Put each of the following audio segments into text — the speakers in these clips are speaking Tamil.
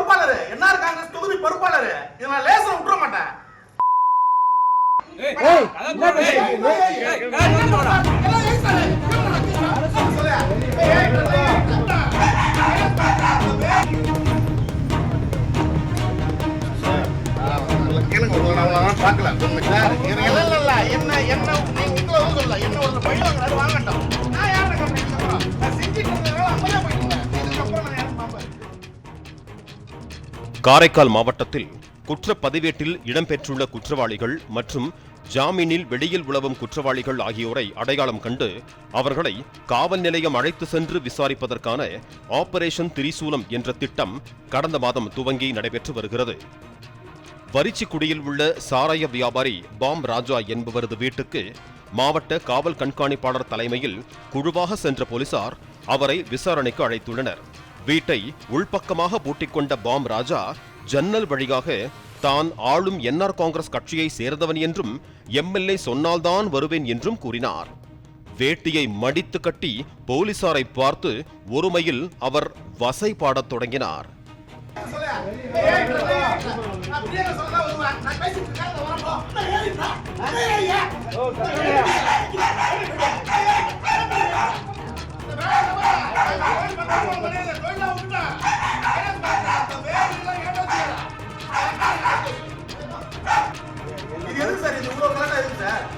பொறுப்பாளர், என்ஆர் காங்கிரஸ் தொகுதி பொறுப்பாளர். இத நான் லேசா விட்டுற மாட்டேன். காரைக்கால் மாவட்டத்தில் குற்றப்பதிவேட்டில் இடம்பெற்றுள்ள குற்றவாளிகள் மற்றும் ஜாமீனில் வெளியில் உலவும் குற்றவாளிகள் ஆகியோரை அடையாளம் கண்டு அவர்களை காவல் நிலையம் அழைத்து சென்று விசாரிப்பதற்கான ஆபரேஷன் திரிசூலம் என்ற திட்டம் கடந்த மாதம் துவங்கி நடைபெற்று வருகிறது. வரிச்சிக்குடியில் உள்ள சாராய வியாபாரி பாம் ராஜா என்பவரது வீட்டுக்கு மாவட்ட காவல் கண்காணிப்பாளர் தலைமையில் குழுவாக சென்ற போலீசார் அவரை விசாரணைக்கு அழைத்துள்ளனர். வீட்டை உள்பக்கமாக பூட்டிக்கொண்ட பாம் ராஜா ஜன்னல் வழியாக தான் ஆளும் என்ஆர் காங்கிரஸ் கட்சியை சேர்ந்தவன் என்றும் எம்எல்ஏ சொன்னால்தான் வருவேன் என்றும் கூறினார். வேட்டியை மடித்து கட்டி போலீசாரை பார்த்து ஒருமையில் அவர் வசை பாடத் தொடங்கினார்.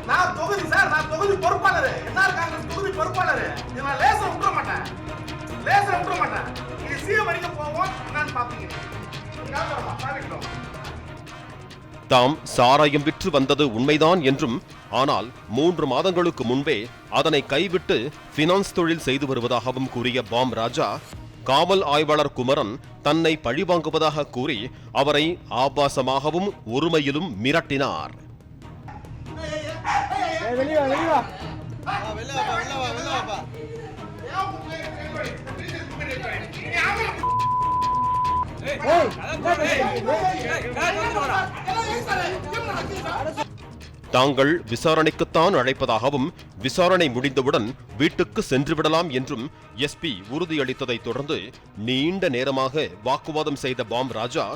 நான் தொகுதி பொறுப்பாளர், என்ஆர் காங்கிரஸ் தொகுதி பொறுப்பாளர். இத நான் லேசா விட்டுற மாட்டேன். இது சிஎம் வரைக்கும் போவோம். நான் பாத்துக்கிறேன். தாம் சாராயம் விற்று வந்தது உண்மைதான் என்றும், ஆனால் 3 மாதங்களுக்கு முன்பே அதனை கைவிட்டு பினான்ஸ் தொழில் செய்து வருவதாகவும் கூறிய பாம் ராஜா காவல் ஆய்வாளர் குமரன் தன்னை பழிவாங்குவதாக கூறி அவரை ஆபாசமாகவும் ஒருமையிலும் மிரட்டினார். தாங்கள் விசாரணைக்குத்தான் அழைப்பதாகவும் விசாரணை முடிந்தவுடன் வீட்டுக்கு சென்றுவிடலாம் என்றும் எஸ்பி உறுதியளித்ததை தொடர்ந்து நீண்ட நேரமாக வாக்குவாதம் செய்த பாம் ராஜா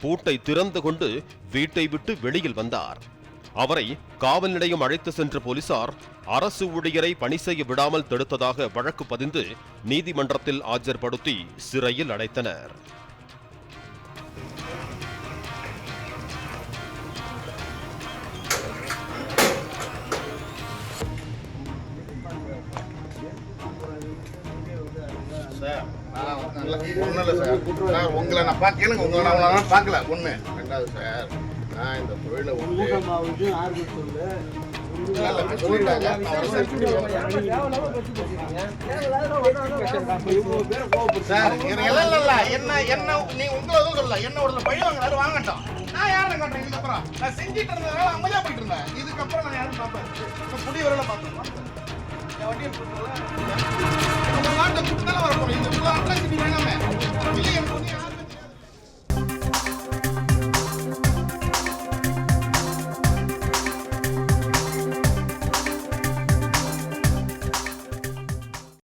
பூட்டை திறந்து கொண்டு வீட்டை விட்டு வெளியில் வந்தார். அவரை காவல் நிலையம் அழைத்து சென்ற போலீசார் அரசு ஊழியரை பணி செய்ய விடாமல் தடுத்ததாக வழக்கு பதிந்து நீதிமன்றத்தில் ஆஜர்படுத்தி சிறையில் அடைத்தனர். உங்களை நான் பார்க்கலுங்க, உங்களை நான் பார்க்கல. ஒண்ணு ரெண்டாவது சார், நான் இந்த தொழிலை என்ன நீ உங்களை சொல்லல, என்ன ஒரு பழி வாங்கினாரு வாங்கட்டும். நான் யாரும் காட்டுறேன். இதுக்கப்புறம் நான் செஞ்சுட்டு இருந்ததுனால அமைதியா போயிட்டு இருந்தேன். இதுக்கப்புறம் நான் யாரும் பார்ப்பேன். புடி வரல பார்த்தேன். என் வண்டியை